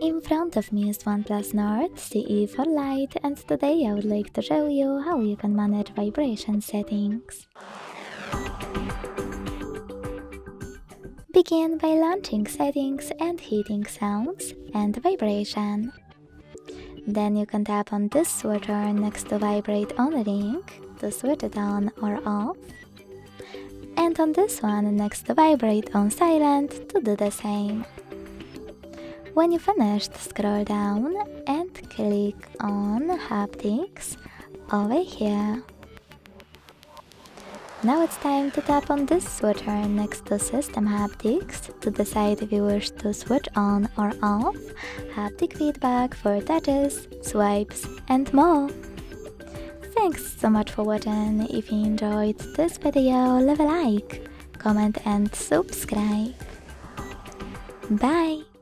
In front of me is OnePlus Nord CE4 Lite, and today I would like to show you how you can manage vibration settings. Begin by launching settings and heating sounds and vibration. Then you can tap on this switcher next to vibrate on ring to switch it on or off, and on this one next to vibrate on silent to do the same. When you finished, scroll down and click on haptics over here. Now it's time to tap on this switcher next to system haptics to decide if you wish to switch on or off, haptic feedback for touches, swipes and more. Thanks so much for watching. If you enjoyed this video, leave a like, comment and subscribe. Bye!